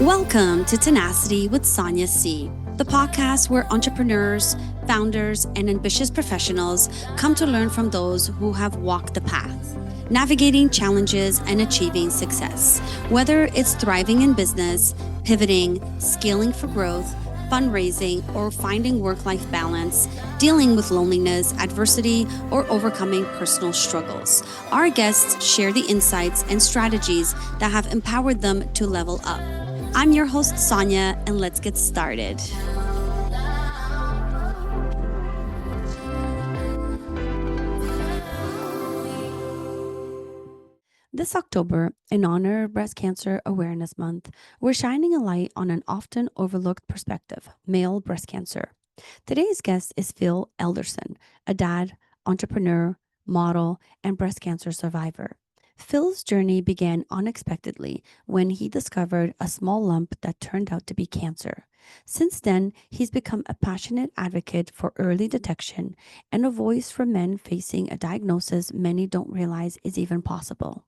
Welcome to Tenacity with Sonia C, the podcast where entrepreneurs, founders, and ambitious professionals come to learn from those who have walked the path, navigating challenges and achieving success. Whether it's thriving in business, pivoting, scaling for growth, fundraising, or finding work-life balance, dealing with loneliness, adversity, or overcoming personal struggles. Our guests share the insights and strategies that have empowered them to level up. I'm your host, Sonia, and let's get started. This October, in honor of Breast Cancer Awareness Month, we're shining a light on an often overlooked perspective, male breast cancer. Today's guest is Phil Alderson, a dad, entrepreneur, model, and breast cancer survivor. Phil's journey began unexpectedly when he discovered a small lump that turned out to be cancer. Since then, he's become a passionate advocate for early detection and a voice for men facing a diagnosis many don't realize is even possible.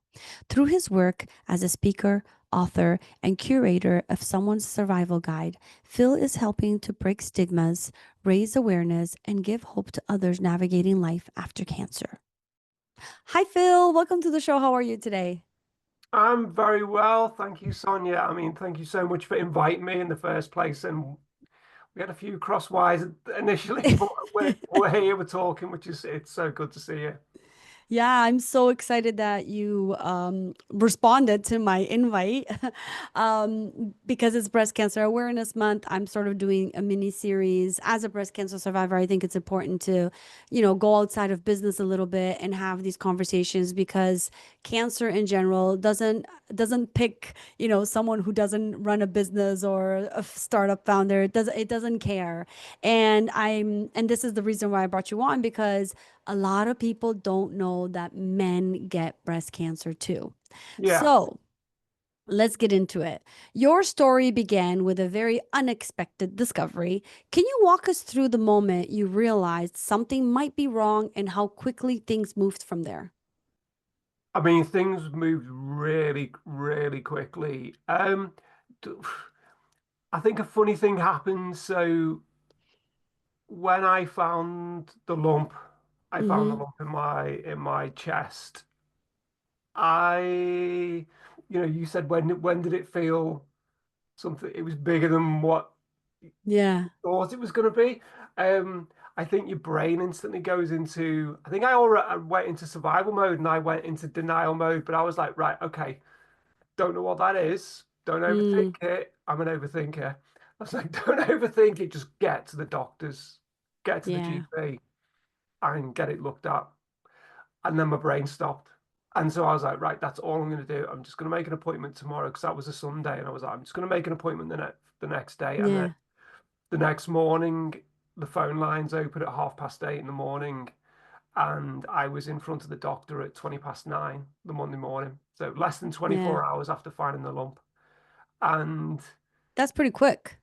Through his work as a speaker, author, and curator of Someone's Survival Guide, Phil is helping to break stigmas, raise awareness, and give hope to others navigating life after cancer. Hi, Phil. Welcome to the show. How are you today? I'm very well. Thank you, Sonia. Thank you so much for inviting me in the first place. And we had a few crosswise initially, but we're here, we're talking, it's so good to see you. Yeah, I'm so excited that you responded to my invite because it's Breast Cancer Awareness Month. I'm sort of doing a mini series as a breast cancer survivor. I think it's important to, go outside of business a little bit and have these conversations because cancer in general doesn't pick, someone who doesn't run a business or a startup founder. It doesn't care. And this is the reason why I brought you on because a lot of people don't know that men get breast cancer too. Yeah. So let's get into it. Your story began with a very unexpected discovery. Can you walk us through the moment you realized something might be wrong and how quickly things moved from there? Things moved really, really quickly. D- I think a funny thing happened. So when I found the Mm-hmm. lump in my chest. I, you said when did it feel something? It was bigger than what Yeah. thought it was going to be. Um, I think your brain instantly goes into. I think I went into survival mode and I went into denial mode. But I was like, right, okay, don't know what that is. Don't Mm, overthink it. I'm an overthinker. I was like, don't overthink it. Just get to the doctors, get to the yeah. GP, and get it looked at. And then my brain stopped. And so I was like, right, that's all I'm going to do. I'm just going to make an appointment tomorrow because that was a Sunday. And I was like, I'm just going to make an appointment the next day. And then Yeah. the next morning, the phone lines open at 8:30 in the morning, and I was in front of the doctor at 9:20 the Monday morning. So less than Yeah. 24 hours after finding the lump, and That's pretty quick.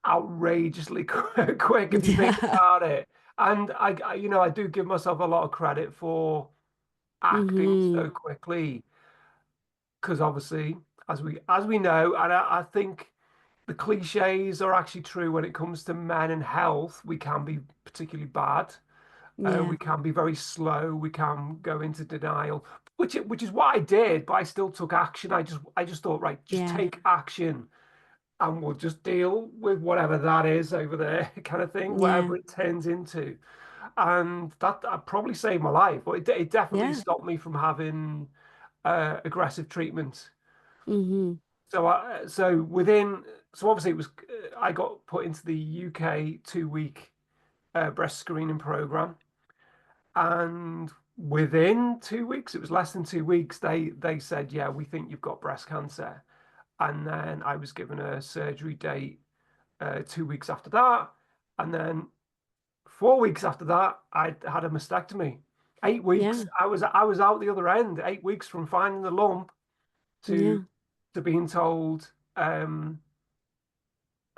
outrageously quick if you think Yeah. about it. And I do give myself a lot of credit for acting Mm-hmm. so quickly because obviously, as we know, and I think the cliches are actually true when it comes to men and health. We can be particularly bad. Yeah. We can be very slow. We can go into denial, which is what I did, but I still took action. I just thought, right, just Yeah. take action, and we'll just deal with whatever that is over there, kind of thing, Yeah. whatever it turns into. And that probably saved my life, but it definitely Yeah. stopped me from having aggressive treatment. Mm-hmm. So obviously it was I got put into the UK 2 week breast screening program, and within 2 weeks, it was less than 2 weeks, they said, yeah, we think you've got breast cancer. And then I was given a surgery date 2 weeks after that, and then 4 weeks after that, I had a mastectomy. 8 weeks, Yeah. I was out the other end. 8 weeks from finding the lump to Yeah. being told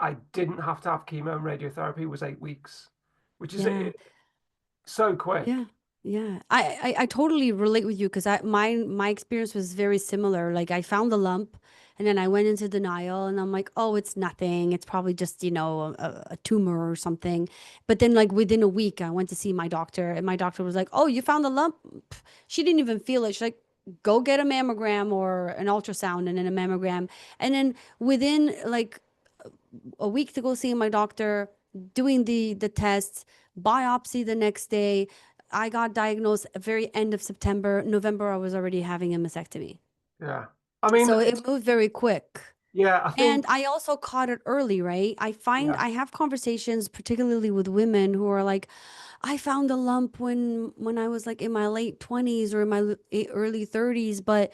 I didn't have to have chemo and radiotherapy was 8 weeks, which is Yeah. so Yeah. quick. Yeah. I totally relate with you because my experience was very similar. Like I found the lump And then I went into denial and I'm like, oh, it's nothing. It's probably just, a tumor or something. But then, like, within a week, I went to see my doctor, and my doctor was like, oh, you found a lump? Pff, she didn't even feel it. She's like, go get a mammogram or an ultrasound and then a mammogram. And then within like a week to go seeing my doctor, doing the tests, biopsy the next day. I got diagnosed at very end of September. November, I was already having a mastectomy. Yeah. I mean, So it moved very quick. yeah, I And think, I also caught it early, right? I find yeah, I have conversations, particularly with women who are like, I found a lump when I was like in my late 20s or in my early 30s, but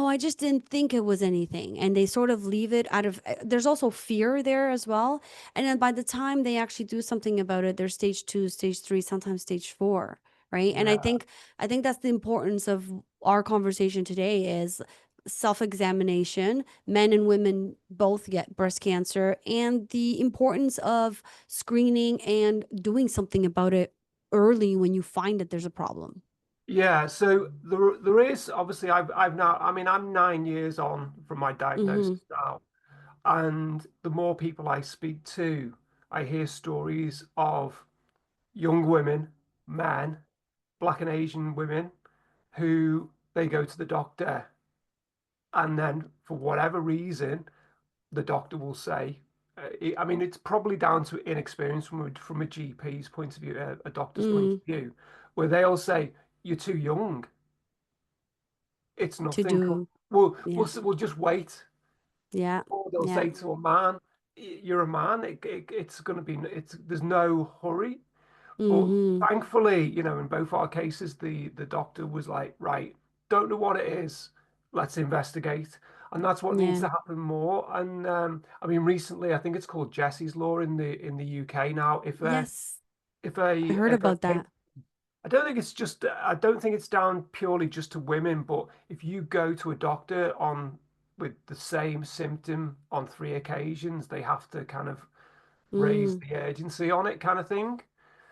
I just didn't think it was anything. And they sort of leave it out of there's also fear there as well. And then by the time they actually do something about it, they're stage 2, stage 3, sometimes stage 4, right? And I yeah. think I think that's the importance of our conversation today is self-examination. Men and women both get breast cancer, and the importance of screening and doing something about it early when you find that there's a problem. Yeah, so there is obviously I've now I mean I'm 9 years on from my diagnosis Mm-hmm. now, and the more people I speak to, I hear stories of young women, men, Black and Asian women who they go to the doctor, and then for whatever reason the doctor will say, I mean, it's probably down to inexperience from a GP's point of view, a doctor's point Mm, of view, where they'll say, "You're too young. It's to nothing. do, We'll yeah, we'll just wait." yeah, Or they'll yeah. say to a man, "You're a man. It's going to be. It's there's no hurry." But Mm-hmm. thankfully, in both our cases, the doctor was like, "Right, don't know what it is. Let's investigate." And that's what needs Yeah. to happen more. And I mean, recently, I think it's called Jesse's Law in the UK now. Yes, If I a heard if a about that. I don't think it's just I don't think it's down purely just to women, but if you go to a doctor on with the same symptom on 3 occasions, they have to kind of raise Mm, the urgency on it, kind of thing.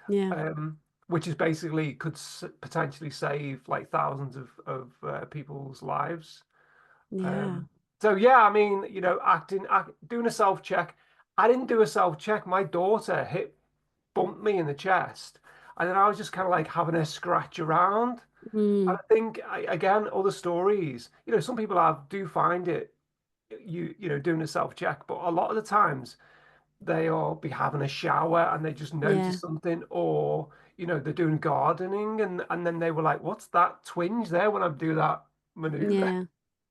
yeah, Which is basically could potentially save like thousands of people's lives. yeah. Um, so yeah, I mean, doing a self check. I didn't do a self check. My daughter bumped me in the chest, and then I was just kind of like having a scratch around. And Mm, I think again, other stories. Some people do find it. Doing a self check, but a lot of the times they'll be having a shower and they just yeah, notice something, or they're doing gardening and then they were like, "What's that twinge there?" When I do that maneuver,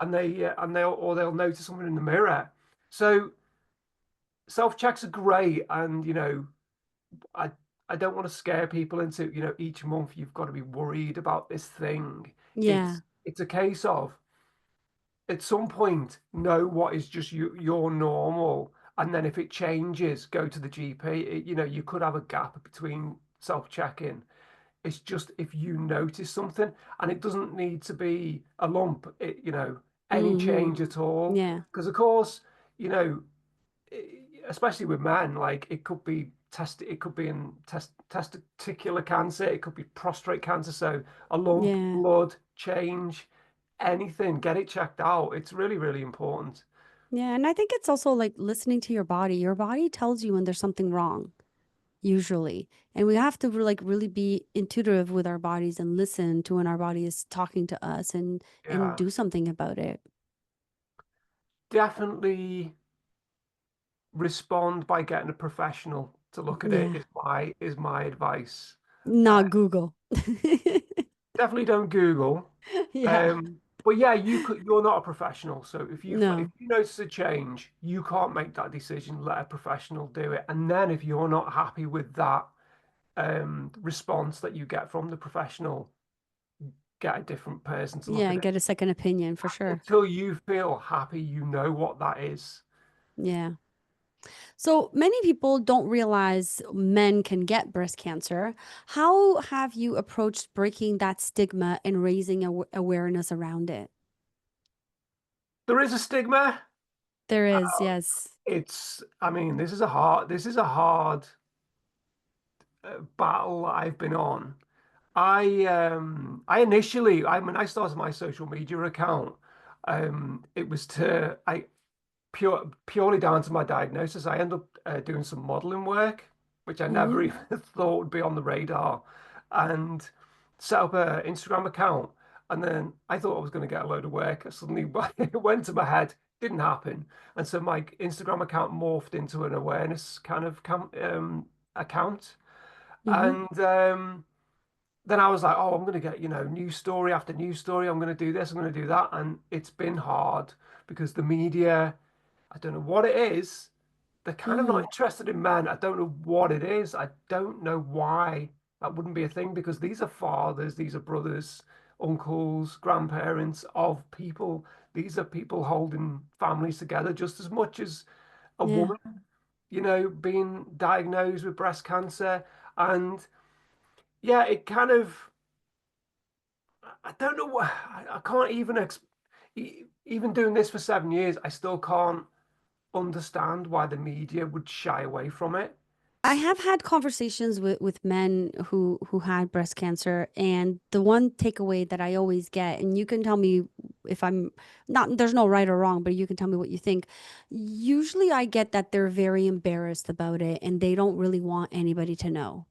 yeah, they'll notice something in the mirror. So self checks are great, and I I don't want to scare people into each month you've got to be worried about this thing. yeah, It's a case of at some point know what is just your normal, and then if it changes go to the GP. You could have a gap between self-checking. It's just if you notice something, and it doesn't need to be a lump, any mm-hmm. change at all, Yeah, because of course, you know especially with men, like it could be in testicular cancer, it could be prostate cancer. So a lump, yeah. blood change, anything, get it checked out. It's really, really important. Yeah, and I think it's also like listening to your body. Your body tells you when there's something wrong, usually. And we have to like really be intuitive with our bodies and listen to when our body is talking to us and Yeah, do something about it. definitely respond by getting a professional to look at it Yeah. is my advice. Uh, Not Google. Definitely don't Google. Yeah. But yeah, you're not a professional. So if No. you notice a change, you can't make that decision. Let a professional do it. And then if you're not happy with that response that you get from the professional, get a different person to look Yeah, at and it get a second opinion for sure. until you feel happy. You know what that is. Yeah. So many people don't realize men can get breast cancer. How have you approached breaking that stigma and raising awareness around it? There is a stigma. There Uh, is, yes. I mean, this is a hard battle I've been on. I initially, when I started my social media account, it was to purely down to my diagnosis. I ended up doing some modeling work, which I Mm-hmm. never even thought would be on the radar, and set up an Instagram account. And then I thought I was going to get a load of work. Suddenly, it went to my head, didn't happen. And so my Instagram account morphed into an awareness kind of account. Mm-hmm. And then I was like, oh, I'm going to get, news story after news story. I'm going to do this, I'm going to do that. And it's been hard because the media, I don't know what it is. They're kind of not Mm. interested in men. I don't know what it is. I don't know why that wouldn't be a thing because these are fathers, these are brothers, uncles, grandparents of people. These are people holding families together just as much as a Yeah. woman, being diagnosed with breast cancer. And yeah, it kind of, I don't know what, I can't even, even doing this for 7 years, I still can't understand why the media would shy away from it. I have had conversations with men who had breast cancer, and the one takeaway that I always get, and you can tell me if I'm not, there's no right or wrong, but you can tell me what you think. Usually I get that they're very embarrassed about it and they don't really want anybody to know.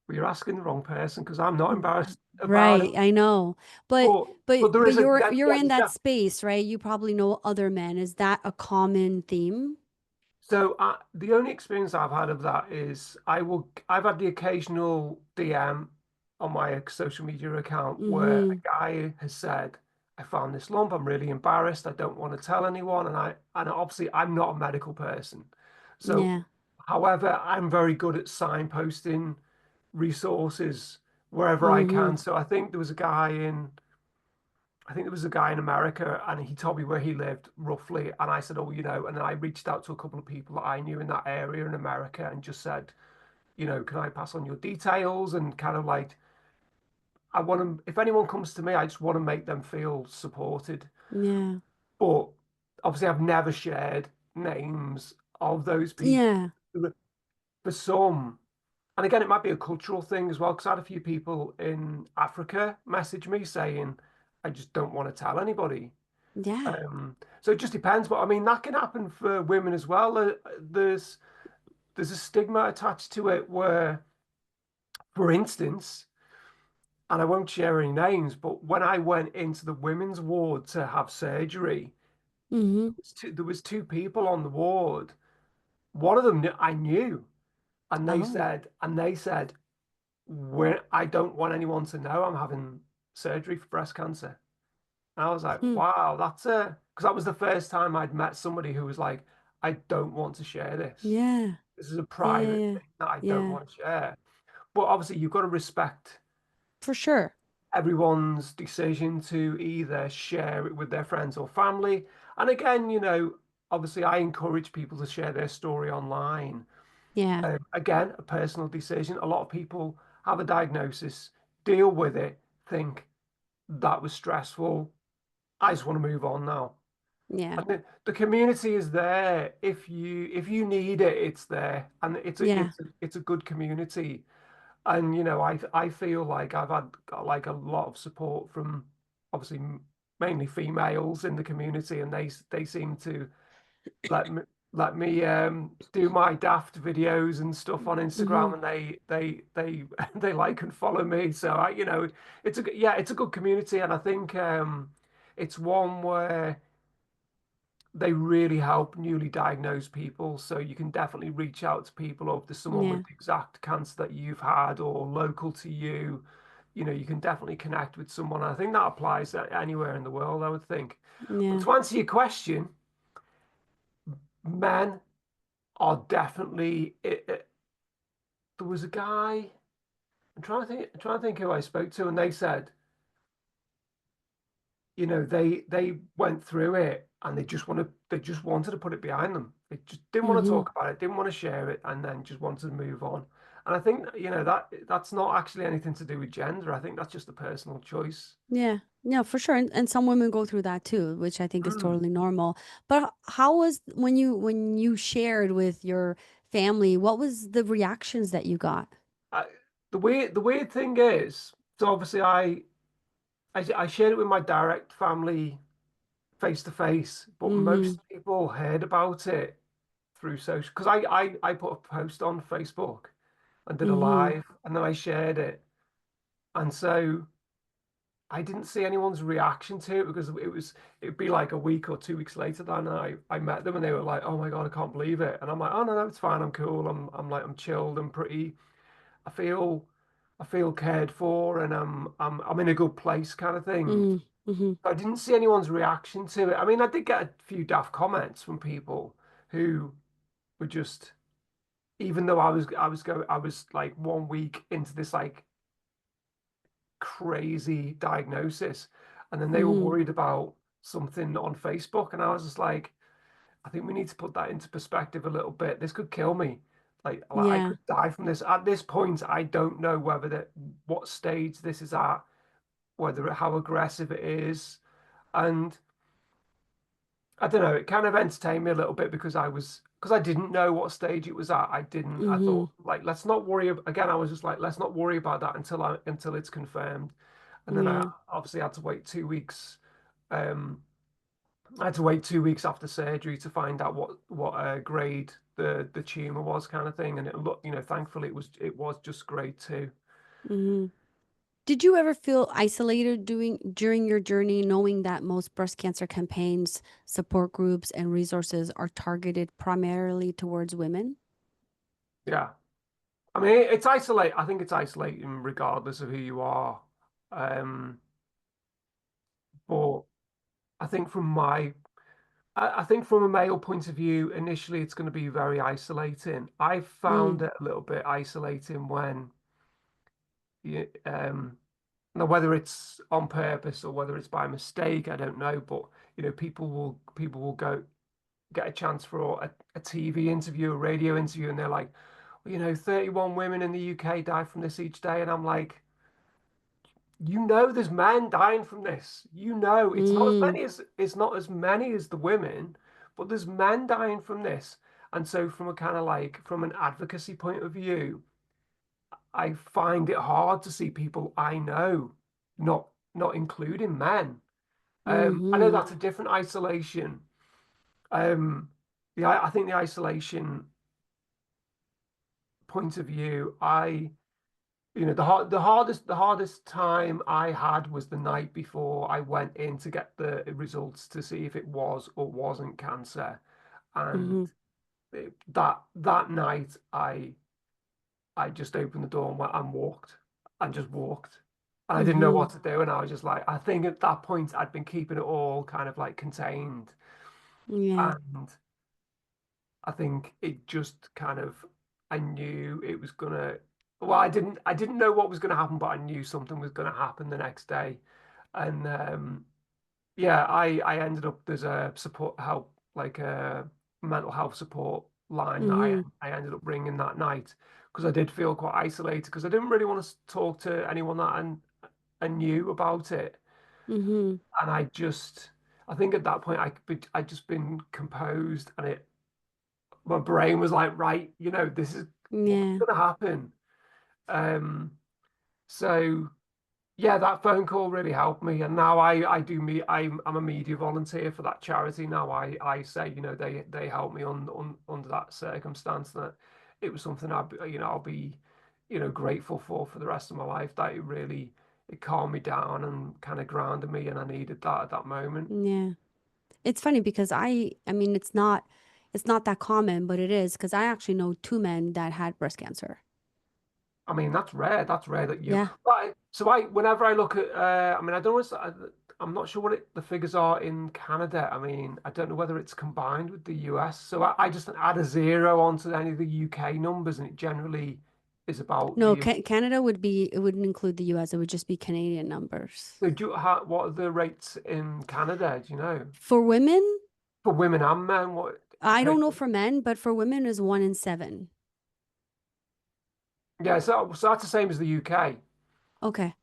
Well, you're asking the wrong person because I'm not embarrassed about it. Right, I know. But But there but is a you're yeah, in that space, right? You probably know other men. Is that a common theme? so the only experience I've had of that is I've had the occasional DM on my social media account where a Mm-hmm. guy has said, I found this lump, I'm really embarrassed, I don't want to tell anyone, and obviously I'm not a medical person. So Yeah. however, I'm very good at signposting resources wherever I Mm-hmm. can. So I think there was a guy in America and he told me where he lived roughly. And I said, oh, and then I reached out to a couple of people that I knew in that area in America and just said, can I pass on your details? And kind of like, I want to, if anyone comes to me, I just want to make them feel supported. Yeah. But obviously, I've never shared names of those people. Yeah. For some, and again, it might be a cultural thing as well, because I had a few people in Africa message me saying, I just don't want to tell anybody. Yeah. So it just depends. But I mean, that can happen for women as well. There's a stigma attached to it where, for instance, and I won't share any names, but when I went into the women's ward to have surgery, Mm-hmm. there was two people on the ward. One of them I knew, Oh. and they said, I don't want anyone to know I'm having surgery for breast cancer. And I was like, Hmm. wow, because that was the first time I'd met somebody who was like, I don't want to share this. Yeah. This is a Yeah. private Yeah. thing that I don't Yeah. want to share. But obviously, you've got to respect For sure. everyone's decision to either share it with their friends or family. And again, obviously, I encourage people to share their story online. Yeah. Again, a personal decision. A lot of people have a diagnosis, deal with it, think that was stressful. I just want to move on now. Yeah. And the community is there. If you need it, it's there, and Yeah. it's a good community. And I feel like I've had like a lot of support from obviously mainly females in the community, and they seem to let me let me do my daft videos and stuff on Mm-hmm. Instagram, and they they like and follow me. So it's a good community, and I think it's one where they really help newly diagnosed people. So you can definitely reach out to people, or if there's someone Yeah. with the exact cancer that you've had or local to you, you can definitely connect with someone. I think that applies anywhere in the world, I would think. But Yeah. to answer your question, men are definitely there was a guy, I'm trying to think who I spoke to, and they said, they went through it and they just wanted to put it behind them. They just didn't want to Mm-hmm. talk about it, didn't want to share it, and then just wanted to move on. And I think that's not actually anything to do with gender. I think that's just a personal choice. Yeah. Yeah, for sure. And some women go through that too, which I think is Mm. totally normal. But how was when you shared with your family, what was the reactions that you got? I, the weird thing is, so obviously I shared it with my direct family face to face, but Mm-hmm. most people heard about it through social because I put a post on Facebook and did a Mm-hmm. live and then I shared it. And so I didn't see anyone's reaction to it because it'd be like a week or 2 weeks later that I met them and they were like, "Oh my God, I can't believe it." And I'm like, "Oh no, no, it's fine. I'm cool. I'm like I'm chilled. I'm pretty. I feel I feel cared for and I'm in a good place kind of thing." Mm-hmm. I didn't see anyone's reaction to it. I mean, I did get a few daft comments from people who were just, even though I was like 1 week into this like crazy diagnosis, and then they were Mm-hmm. worried about something on Facebook, and I was just like, I think we need to put that into perspective a little bit. This could kill me. Like I Yeah. could die from this. At this point, I don't know whether that what stage this is at, whether how aggressive it is, and I don't know. It kind of entertained me a little bit because I didn't know what stage it was at. I didn't. I Mm-hmm. thought like let's not worry. Again, I was just like let's not worry about that until it's confirmed. And then I Yeah. obviously had to wait 2 weeks. Um, I had to wait 2 weeks after surgery to find out what grade the tumor was, kind of thing. And it looked, thankfully it was just grade 2. Mm-hmm. Did you ever feel isolated during your journey, knowing that most breast cancer campaigns, support groups, and resources are targeted primarily towards women? Yeah, I mean it's isolate. I think it's isolating regardless of who you are. Um, but I think from my I think from a male point of view, initially it's going to be very isolating. I Mm, found it a little bit isolating when you, now whether it's on purpose or whether it's by mistake, I don't know. But people will go get a chance for a TV interview, a radio interview, and they're like, well, 31 women in the UK die from this each day, and I'm like, there's men dying from this. mm, It's not as many as the women, but there's men dying from this. And so from a kind of like from an advocacy point of view, I find it hard to see people I know not including men. I know mm-hmm, that's a different isolation. Um, I think the isolation point of view, the hardest time I had was the night before I went in to get the results to see if it was or wasn't cancer, and mm-hmm, that night I just opened the door and walked and just walked. And I didn't know mm-hmm. what to do. And I was just like, I think at that point I'd been keeping it all kind of like contained. Yeah. And I think it just kind of, I knew it was gonna, well, I didn't know what was gonna happen, but I knew something was gonna happen the next day. And yeah, I ended up, there's a support help, like a mental health support line that I Mm-hmm, I ended up ringing that night because I did feel quite isolated because I didn't really want to talk to anyone that I knew about it. mm-hmm. And I think at that point I'd just been composed and my brain was like, right, this is what's Yeah. going to happen. Um, so yeah, that phone call really helped me. And now I do me I'm a media volunteer for that charity. Now I say, they help me under that circumstance that it was something I'll be, grateful for the rest of my life, that it calmed me down and kind of grounded me and I needed that at that moment. Yeah. It's funny because I mean, it's not that common, but it is because I actually know two men that had breast cancer. I mean, that's rare. That's rare that you. Yeah. Whenever I look at, I mean, I don't know. I'm not sure what the figures are in Canada. I mean, I don't know whether it's combined with the US. So I just add a zero onto any of the UK numbers, and it generally is about No, the. Canada would be, it wouldn't include the US. It would just be Canadian numbers. So what are the rates in Canada? Do you know For women, for women and men? What I compared don't know to? for men, but for women is 1 in 7. Yeah, so that's the same as the UK. Okay.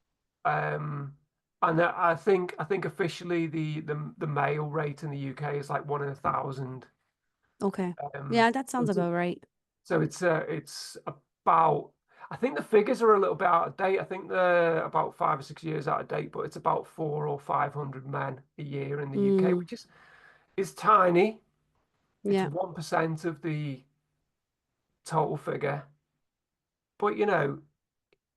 Um, and I think officially the male rate in the UK is like 1 in 1,000. Okay. Um, Yeah, that sounds it's a- about right. so it's about. I think the figures are a little bit out of date. I think they're about 5 or 6 years out of date, but it's about 400 or 500 men a year in the UK, Mm, which is tiny. It's yeah. 1% of the total figure. But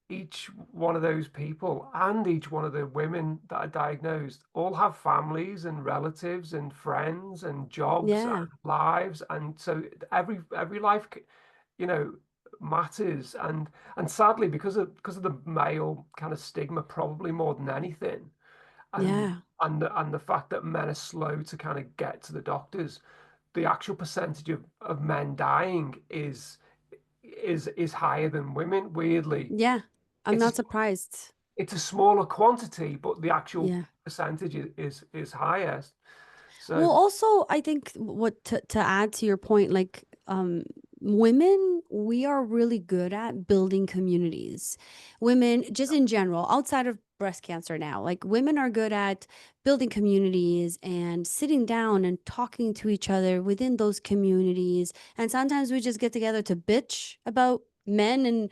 each one of those people and each one of the women that are diagnosed all have families and relatives and friends and jobs and Yeah. lives, and so every life, you know, matters. And sadly, because of the male kind of stigma, probably more than anything, and Yeah. and the fact that men are slow to kind of get to the doctors, the actual percentage of men dying is higher than women, weirdly. Yeah. I'm It's a not surprised. it's a smaller quantity, but the actual Yeah. percentage is higher. Well, So also, I think what to add to your point, like women, we are really good at building communities. Women, just in general, outside of breast cancer now, like women are good at building communities and sitting down and talking to each other within those communities. And sometimes we just get together to bitch about men and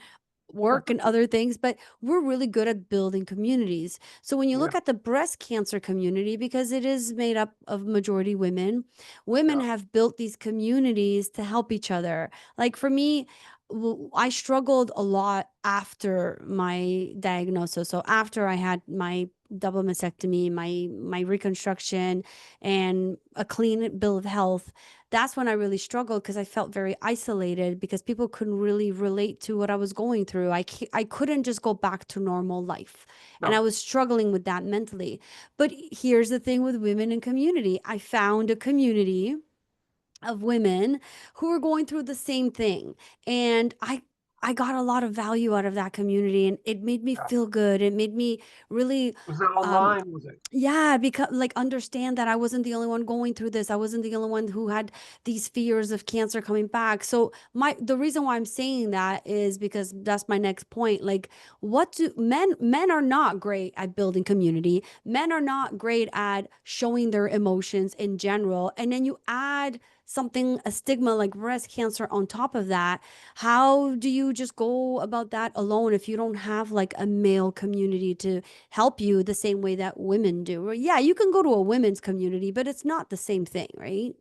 work and other things, but we're really good at building communities. So when you yeah, look at the breast cancer community, because it is made up of majority women, women yeah, have built these communities to help each other. Like for me, I struggled a lot after my diagnosis. So after I had my double mastectomy, my reconstruction, and a clean bill of health, that's when I really struggled because I felt very isolated because people couldn't really relate to what I was going through. I couldn't just go back to normal life. And I no, was struggling with that mentally. But here's the thing with women in community. I found a community of women who were going through the same thing. And I got a lot of value out of that community, and it made me yeah. feel good. It made me really Was that um online? Was it? yeah, because like understand that I wasn't the only one going through this. I wasn't the only one who had these fears of cancer coming back. So the reason why I'm saying that is because that's my next point. Like what do men are not great at building community. Men are not great at showing their emotions in general. And then you add something, a stigma like breast cancer on top of that. How do you just go about that alone if you don't have like a male community to help you the same way that women do? Yeah, you can go to a women's community, but it's not the same thing, right?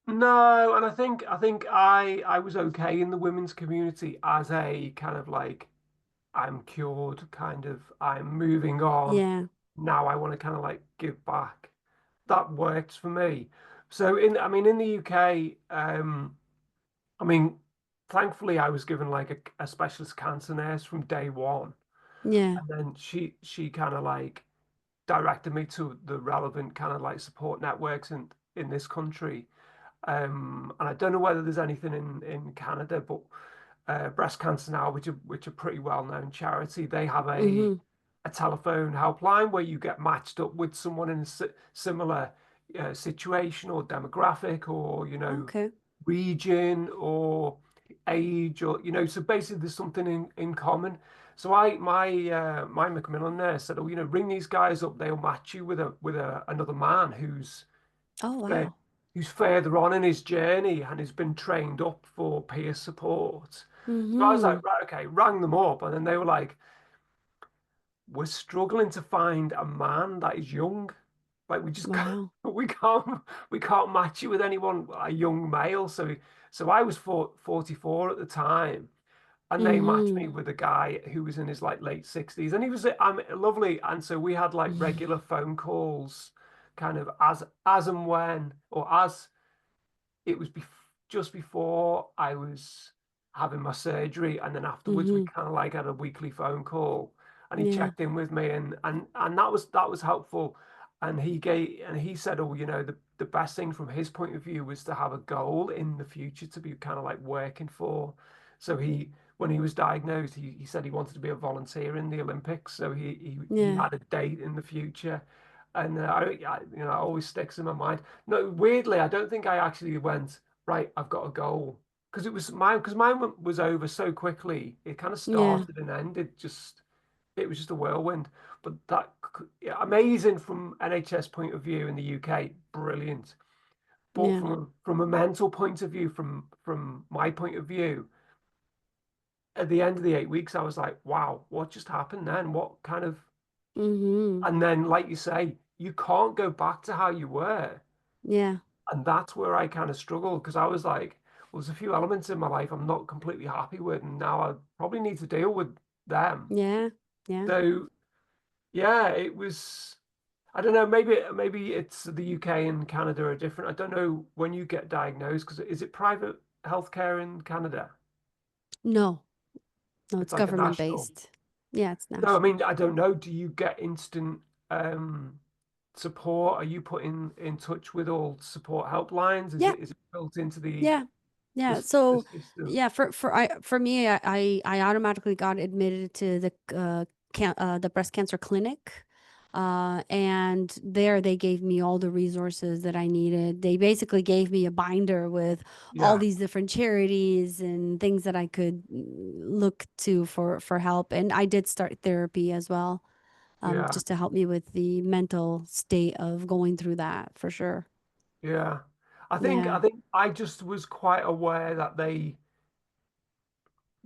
No, and I think I was okay in the women's community as a kind of like, I'm cured, kind of, I'm moving on. Yeah. Now I want to kind of like give back. That works for me. So in the UK, I mean, thankfully I was given like a specialist cancer nurse from day one. Yeah. And then she kind of like directed me to the relevant kind of like support networks in this country. And I don't know whether there's anything in Canada, but Breast Cancer Now, which are pretty well known charity, they have Mhm. a telephone helpline where you get matched up with someone in a similar situation or demographic, or Okay. region or age, or so basically there's something in common. So my Macmillan there said, oh, ring these guys up, they'll match you with another man Oh, uh, wow. who's further on in his journey and has been trained up for peer support. So I was like, Mhm. right, okay, rang them up, and then they were like, we're struggling to find a man that is young. Like we just can't, Wow. we can't match you with anyone, a young male. So I was 44 at the time, and they matched me Mhm. with a guy who was in his like late 60s, and he was lovely. And so we had like regular phone calls, kind of as and when, or as it was just before I was having my surgery, and then afterwards we Mhm. kind of like had a weekly phone call, and he Yeah. checked in with me, and that was helpful. And he said, oh, the best thing from his point of view was to have a goal in the future to be kind of like working for. So when he was diagnosed, he said he wanted to be a volunteer in the Olympics. So he Yeah. had a date in the future. And it always sticks in my mind. No, weirdly, I don't think I actually went, right, I've got a goal. Because mine was over so quickly. It kind of Yeah. started and ended it was just a whirlwind. But yeah, amazing from NHS point of view in the UK, brilliant. But Yeah. from a mental point of view, from my point of view, at the end of the 8 weeks, I was like, wow, what just happened then? What kind of, Mm-hmm. and then, like you say, you can't go back to how you were. Yeah. And that's where I kind of struggled because I was like, well, there's a few elements in my life I'm not completely happy with, and now I probably need to deal with them. Yeah. Yeah. So yeah, it was. I don't know. Maybe it's the UK and Canada are different. I don't know when you get diagnosed because is it private healthcare in Canada? No. No, It's it's like a government national. based. Yeah, it's No, I national. mean I don't know. Do you get instant support? Are you put in touch with all support helplines? Is Yeah. it built into the Yeah. the, Yeah. s- the So system? yeah, for me, I automatically got admitted to the breast cancer clinic. And there they gave me all the resources that I needed. They basically gave me a binder with all Yeah, these different charities and things that I could look to for help. And I did start therapy as well, yeah, just to help me with the mental state of going through that for sure. yeah. I Yeah. think I just was quite aware that the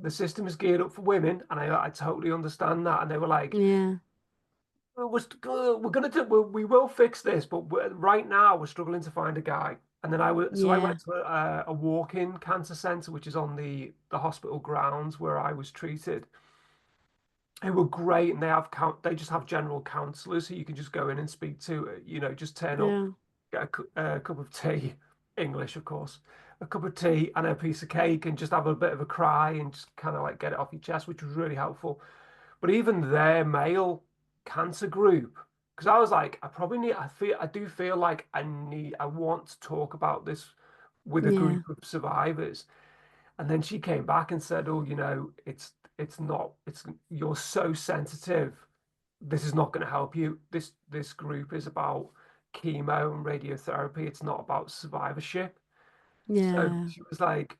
system is geared up for women, and I totally understand that. And they were like, Yeah. we're gonna do, we will fix this, but right now we're struggling to find a guy." And then I Yeah. went to a walk-in cancer center, which is on the hospital grounds where I was treated. They were great, and they just have general counselors who you can just go in and speak to. Just turn up, Yeah. get a cup of tea, English, of course, a cup of tea and a piece of cake, and just have a bit of a cry and just kind of like get it off your chest, which was really helpful. But even their male cancer group, because I was like, I do feel like I want to talk about this with a Yeah. group of survivors. And then she came back and said, "Oh, it's not, you're so sensitive. This is not going to help you. This group is about chemo and radiotherapy. It's not about survivorship." So Yeah. she was like,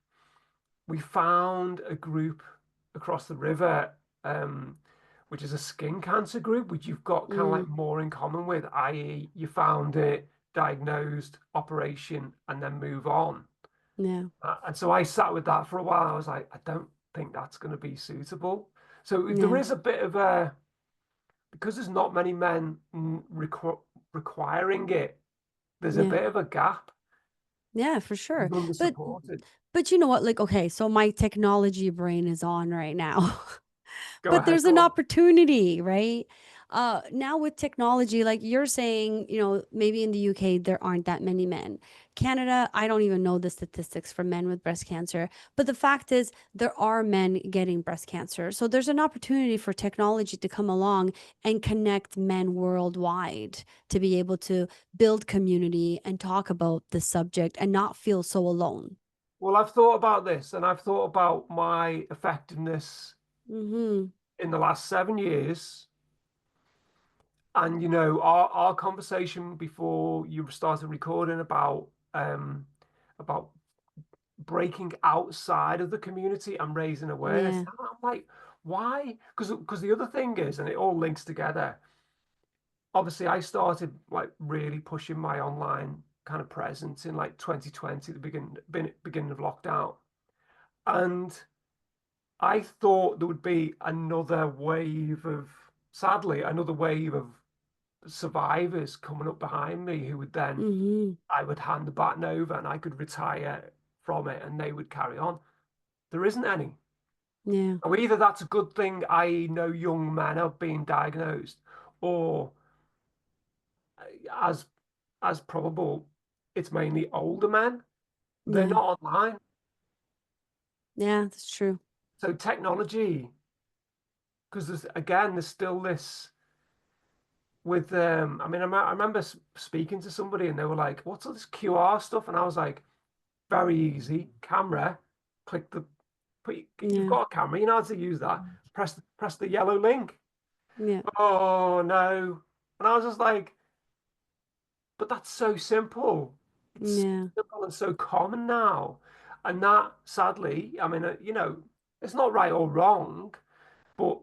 we found a group across the river, which is a skin cancer group, which you've got kind of like Mm. more in common with, i.e., you found it, diagnosed, operation, and then move on. Yeah. And so I sat with that for a while. I was like, I don't think that's going to be suitable. So there Yeah. is a bit of a, because there's not many men requiring it, there's a Yeah. bit of a gap. Yeah, for sure. It's under But supported. but you know what? Like, okay, so my technology brain is on right now. Go But ahead, there's go an on. opportunity, right? Now with technology, like you're saying, maybe in the UK there aren't that many men. Canada, I don't even know the statistics for men with breast cancer, but the fact is there are men getting breast cancer. So there's an opportunity for technology to come along and connect men worldwide to be able to build community and talk about the subject and not feel so alone. Well, I've thought about this and I've thought about my effectiveness Mhm. in the last 7 years. And our conversation before you started recording about breaking outside of the community and raising awareness. Yeah. I'm like, why? Because the other thing is, and it all links together. Obviously, I started like really pushing my online kind of presence in like 2020, the beginning of lockdown, and I thought there would be sadly, another wave of survivors coming up behind me who would then Mhm. I would hand the baton over and I could retire from it and they would carry on. There isn't any. Yeah. Now, either that's a good thing, i.e., no young men are being diagnosed, or as as probable, it's mainly older men. They're Yeah. not online. Yeah, that's true. So technology, because there's still this with I mean, I remember speaking to somebody and they were like, "What's all this QR stuff?" And I was like, "Very easy. Camera, click the you've Yeah. got a camera, you know how to use that. Press the yellow link." Yeah. Oh no. And I was just like, but that's so simple. It's so Yeah. simple and so common now. And that, sadly, I mean, it's not right or wrong, but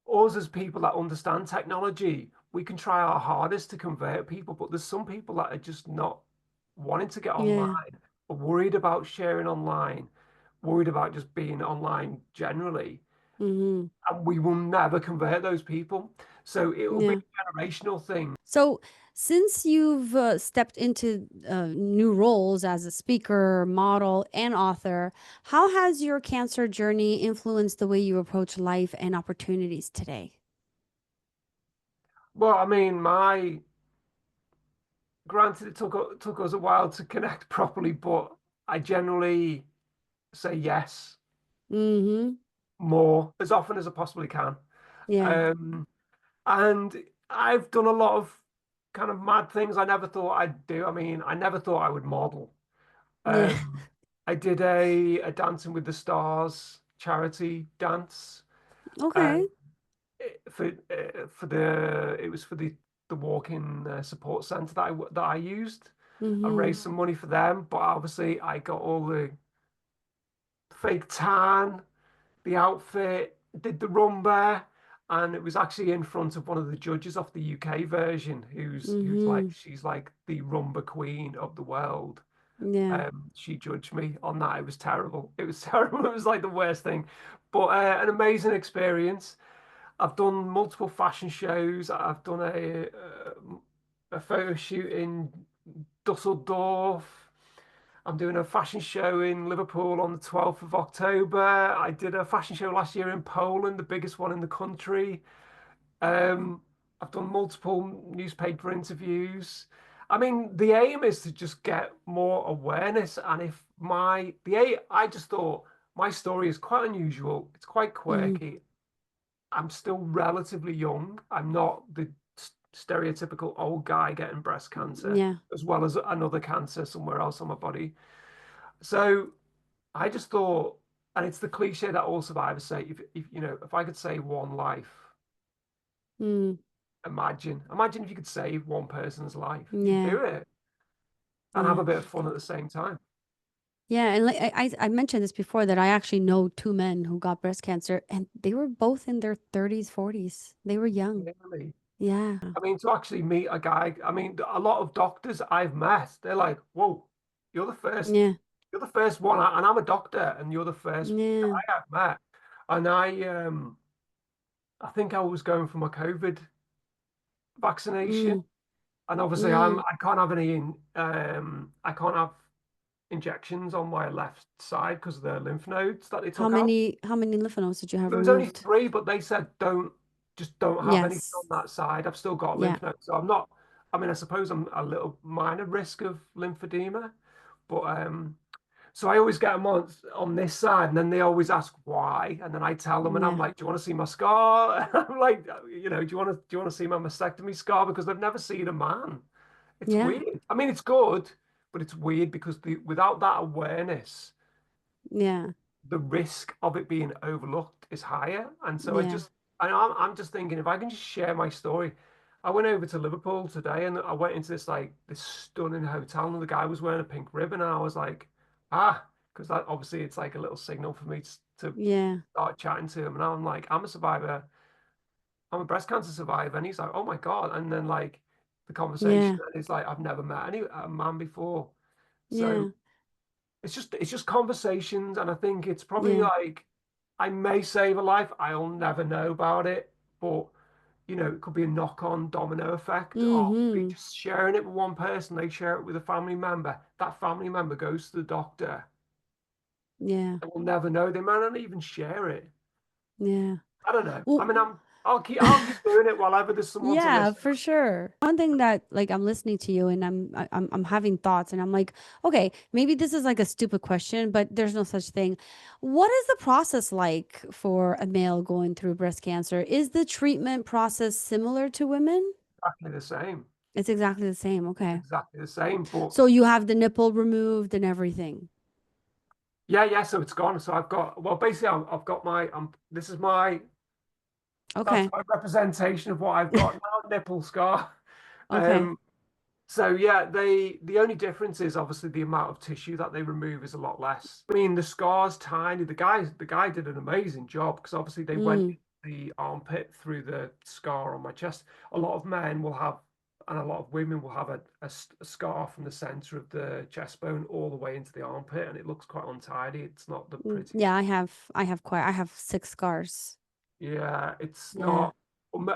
us as people that understand technology, we can try our hardest to convert people, but there's some people that are just not wanting to get Yeah. online, are worried about sharing online, worried about just being online generally. Mm-hmm. And we will never convert those people. So it will be Yeah. a generational thing. So, since you've stepped into new roles as a speaker, model, and author, how has your cancer journey influenced the way you approach life and opportunities today? Well, I mean, my granted, it took us a while to connect properly, but I generally say yes Mm-hmm. more as often as I possibly can. Yeah. Um, and I've done a lot of kind of mad things I never thought I'd do. I mean, I never thought I would model. Yeah. I did a Dancing with the Stars charity dance. Okay. Um, for the it was for the walk-in support center that I used. I Mm-hmm. raised some money for them, but obviously I got all the fake tan, the outfit, did the rumba, and it was actually in front of one of the judges of the UK version, who's like Mm-hmm. she's like the rumba queen of the world. Yeah. She judged me on that. It was terrible. It was terrible. It was like the worst thing, but an amazing experience. I've done multiple fashion shows. I've done a photo shoot in Dusseldorf. I'm doing a fashion show in Liverpool on the 12th of October. I did a fashion show last year in Poland, the biggest one in the country. Um, I've done multiple newspaper interviews. I mean, the aim is to just get more awareness. And if I just thought my story is quite unusual. It's quite Mm-hmm. quirky. I'm still relatively young. I'm not the stereotypical old guy getting breast cancer, Yeah. as well as another cancer somewhere else on my body. So I just thought, and it's the cliche that all survivors say, if you know, if I could save one life, Mm. imagine if you could save one person's life, you'd Yeah. do it and have Yeah. a bit of fun at the same time. Yeah, and like I mentioned this before that I actually know two men who got breast cancer and they were both in their 30s, 40s. They were young. Really. Yeah. I mean, to actually meet a guy, I mean, a lot of doctors I've met, they're like, "Whoa, you're the first, Yeah. you're the first one," and I'm a doctor, and you're the first Yeah. guy I've met. And I think I was going for my COVID vaccination, Mm. and obviously Mm. I can't have any I can't have injections on my left side because of the lymph nodes that they took out. How many lymph nodes did you have There was only removed? three, but they said don't have anything on Yes. that side. I've still got Yeah. lymph nodes, so I'm not. I mean, I suppose I'm a little minor risk of lymphedema, but so I always get them on this side, and then they always ask why, and then I tell them, and I'm Yeah. like, "Do you want to see my scar?" I'm like, do you want to see my mastectomy scar? Because they've never seen a man. It's Yeah. weird. I mean, it's good, but it's weird because without that awareness, Yeah. the risk of it being overlooked is higher. And so Yeah. I'm just thinking if I can just share my story. I went over to Liverpool today and I went into this stunning hotel and the guy was wearing a pink ribbon and I was like, because that obviously it's like a little signal for me to Yeah. start chatting to him. And I'm like, I'm a survivor. I'm a breast cancer survivor. And he's like, oh my God. And then like the conversation Yeah. is like, I've never met a man before. So Yeah. it's just conversations, and I think it's probably Yeah. like I may save a life. I'll never know about it, but it could be a knock-on domino effect of me Mm-hmm. just sharing it with one person. They share it with a family member. That family member goes to the doctor Yeah. and will never know. They might not even share it. Yeah. I don't know. I Well, mean, I'll keep doing it while ever there's someone to yeah, listen. for sure. One thing that like I'm listening to you and I'm having thoughts and I'm like, okay, maybe this is like a stupid question, but there's no such thing. What is the process like for a male going through breast cancer? Is the treatment process similar to women? Exactly the same. It's exactly the same. It's Okay. exactly the same. But So you have the nipple removed and everything. yeah, yeah. So it's gone. So basically, I've got this is my that's Okay. my representation of what I've got now, nipple scar. Okay. Um, so yeah, the only difference is obviously the amount of tissue that they remove is a lot less. I mean, the scar's tiny. The guy did an amazing job because obviously they went Mm. the armpit through the scar on my chest. A lot of men will have and a lot of women will have a scar from the center of the chest bone all the way into the armpit, and it looks quite untidy. It's not the Yeah, prettiest. I have 6 scars. Yeah, it's Yeah. not.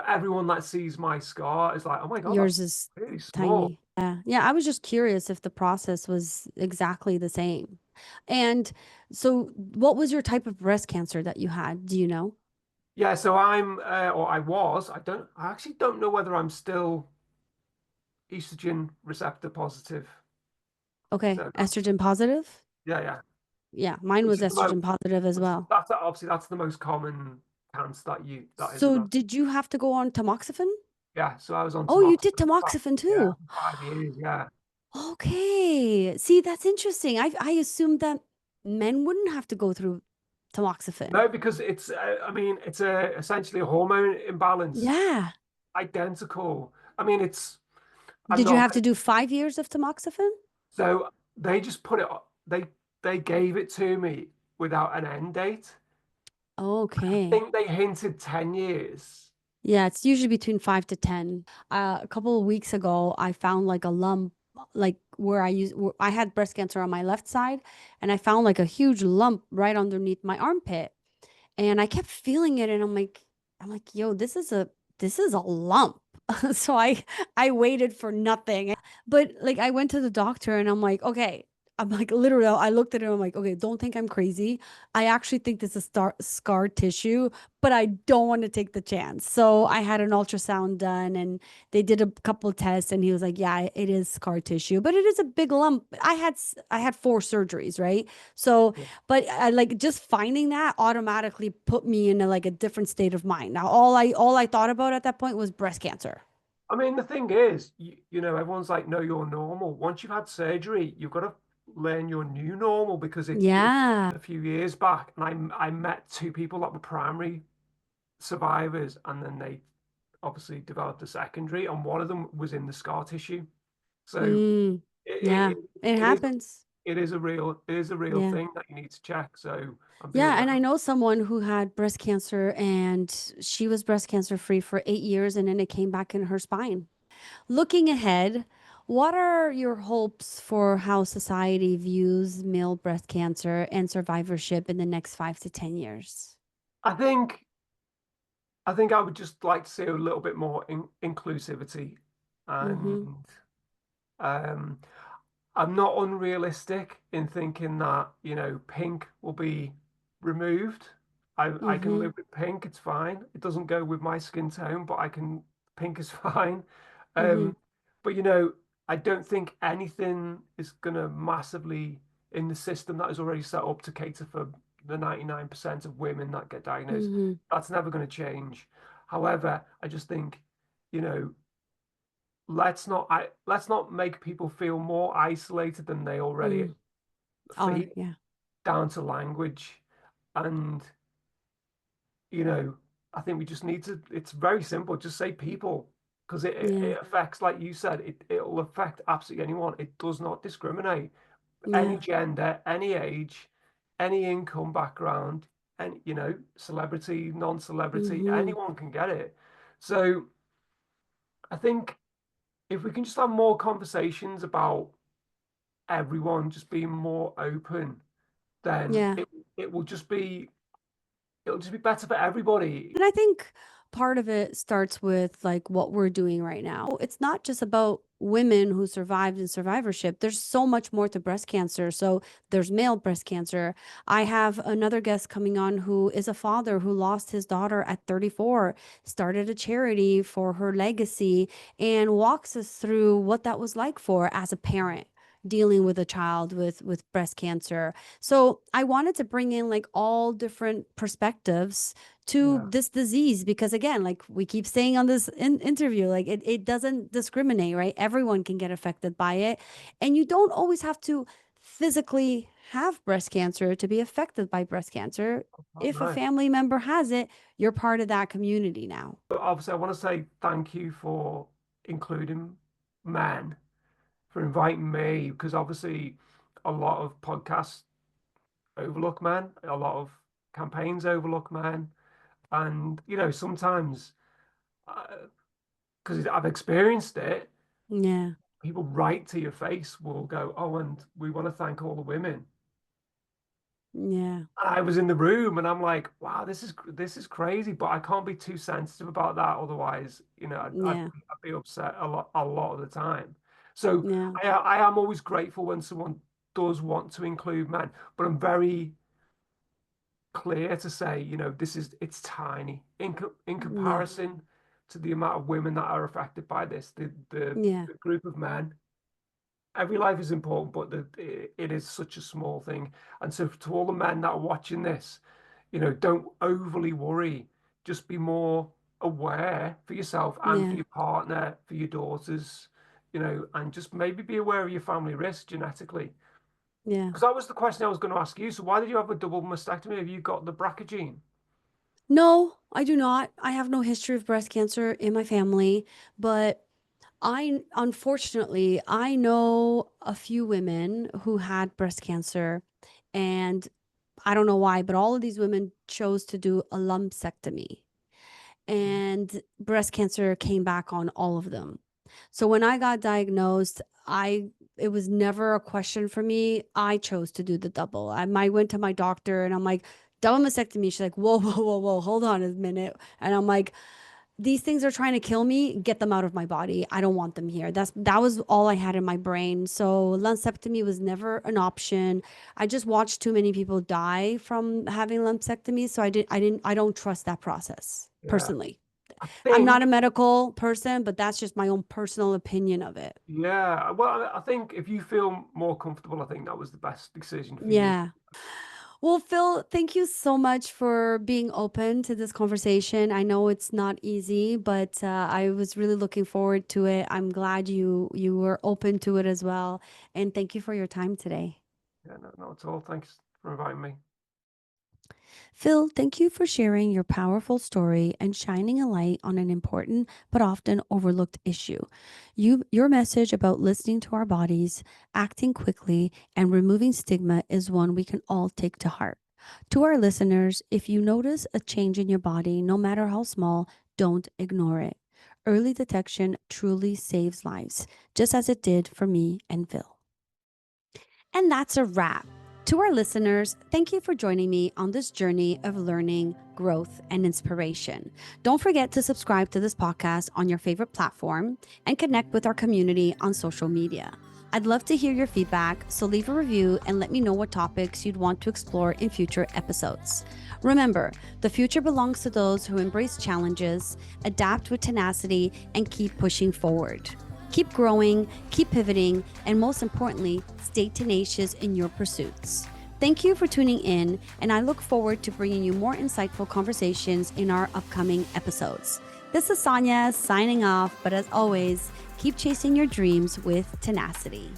Everyone that sees my scar is like, "Oh my God, that's Yours is really small." tiny. Yeah. Yeah. I was just curious if the process was exactly the same. And so, what was your type of breast cancer that you had? Do you know? Yeah, so or I was. I actually don't know whether I'm still estrogen receptor positive. Okay. So that's, Estrogen positive? yeah, yeah. Yeah. Mine Which was is the most, estrogen positive as well. that's obviously that's the most common cancer that is So, about. did you have to go on tamoxifen? Yeah, so I was on Oh, you did tamoxifen for tamoxifen yeah, too. for 5 years. Yeah. Okay. See, that's interesting. I assumed that men wouldn't have to go through tamoxifen. No, because I mean, it's essentially a hormone imbalance, Yeah. identical. I mean, I'm Did you not, have to do 5 years of tamoxifen? so they just put it, they gave it to me without an end date. I Okay. think they hinted 10 years. Yeah, it's usually between 5 to 10. A couple of weeks ago, I found like a lump, like where I had breast cancer on my left side, and I found like a huge lump right underneath my armpit. And I kept feeling it, and I'm like, yo, this is a lump. So I waited for nothing. But like I went to the doctor and I'm like, okay. I'm like literally I looked at him, I'm like, okay, don't think I'm crazy. I actually think this is scar tissue, but I don't want to take the chance. So I had an ultrasound done and they did a couple tests and he was like, yeah, it is scar tissue, but it is a big lump. I had 4 surgeries, right? So Yeah. but I like just finding that automatically put me in like a different state of mind. Now all I thought about at that point was breast cancer. I mean, the thing is, everyone's like, no, you're normal. Once you've had surgery, you've got to learn your new normal because it's Yeah. a few years back, and I met two people that were primary survivors, and then they obviously developed a secondary, and one of them was in the scar tissue. So Mm, it, yeah. it, It it is happens. it is a real Yeah. thing that you need to check. So be Yeah, and aware. I know someone who had breast cancer and she was breast cancer free for 8 years and then it came back in her spine. Looking ahead, what are your hopes for how society views male breast cancer and survivorship in the next 5 to 10 years? I think I think I would just like to see a little bit more inclusivity, Mm-hmm. and um, I'm not unrealistic in thinking that, pink will be removed. I can Mm-hmm. live with pink, it's fine. It doesn't go with my skin tone, but pink is fine. Mm-hmm. Um, but I don't think anything is gonna massively in the system that is already set up to cater for the 99% of women that get diagnosed. Mm-hmm. That's never going to change. However, I just think, you know, let's not make people feel more isolated than they already Mm. feel Yeah. down to language. And you know I think we just need to, it's very simple, just say people, because Yeah. it affects, like you said, it'll affect absolutely anyone. It does not discriminate any Yeah. gender, any age, any income background, and celebrity, non-celebrity, Mm-hmm. anyone can get it. So I think if we can just have more conversations about everyone just being more open, then Yeah. it will just be, it'll just be better for everybody. And I think part of it starts with like what we're doing right now. It's not just about women who survived in survivorship. There's so much more to breast cancer. So there's male breast cancer. I have another guest coming on who is a father who lost his daughter at 34, started a charity for her legacy, and walks us through what that was like for as a parent dealing with a child with breast cancer. So I wanted to bring in like all different perspectives to Yeah. this disease because again like we keep saying on this interview like it doesn't discriminate, right? Everyone can get affected by it, and you don't always have to physically have breast cancer to be affected by breast cancer. If a No. family member has it, you're part of that community now. But obviously, I want to say thank you for including men, for inviting me, because obviously a lot of podcasts overlook men, a lot of campaigns overlook men, and sometimes because I've experienced it, Yeah. People right to your face will go, "Oh, and we want to thank all the women." Yeah. And I was in the room, and I'm like, "Wow, this is crazy," but I can't be too sensitive about that. Otherwise, Yeah. I'd be upset a lot of the time. So Yeah. I am always grateful when someone does want to include men, but I'm very clear to say, it's tiny in Yeah. comparison to the amount of women that are affected by this. Yeah. The group of men, every life is important, but it is such a small thing. And so, to all the men that are watching this, don't overly worry. Just be more aware for yourself and for Yeah. your partner, for your daughters, and just maybe be aware of your family risk genetically. Yeah. Because that was the question I was going to ask you. So, why did you have a double mastectomy? Have you got the BRCA gene? No, I do not. I have no history of breast cancer in my family, but unfortunately, I know a few women who had breast cancer, and I don't know why, but all of these women chose to do a lumpectomy, Mm. and breast cancer came back on all of them. So when I got diagnosed, I it was never a question for me. I chose to do the double. I went to my doctor and I'm like, double mastectomy. She's like, whoa, whoa, whoa, whoa, hold on a minute. And I'm like, these things are trying to kill me. Get them out of my body. I don't want them here. That was all I had in my brain. So lumpectomy was never an option. I just watched too many people die from having lumpectomy. So I don't trust that process Yeah. personally. I I'm not think, a medical person, but that's just my own personal opinion of it. yeah. Well, I think if you feel more comfortable, I think that was the best decision for you. Yeah. Well, Phil, thank you so much for being open to this conversation. I know it's not easy, but I was really looking forward to it. I'm glad you were open to it as well. And thank you for your time today. Yeah, no, not at all. Thanks for inviting me. Phil, thank you for sharing your powerful story and shining a light on an important but often overlooked issue. Your message about listening to our bodies, acting quickly, and removing stigma is one we can all take to heart. To our listeners, if you notice a change in your body, no matter how small, don't ignore it. Early detection truly saves lives, just as it did for me and Phil. And that's a wrap. To our listeners, thank you for joining me on this journey of learning, growth, and inspiration. Don't forget to subscribe to this podcast on your favorite platform and connect with our community on social media. I'd love to hear your feedback, so leave a review and let me know what topics you'd want to explore in future episodes. Remember, the future belongs to those who embrace challenges, adapt with tenacity, and keep pushing forward. Keep growing, keep pivoting, and most importantly, stay tenacious in your pursuits. Thank you for tuning in, and I look forward to bringing you more insightful conversations in our upcoming episodes. This is Sonia signing off, but as always, keep chasing your dreams with tenacity.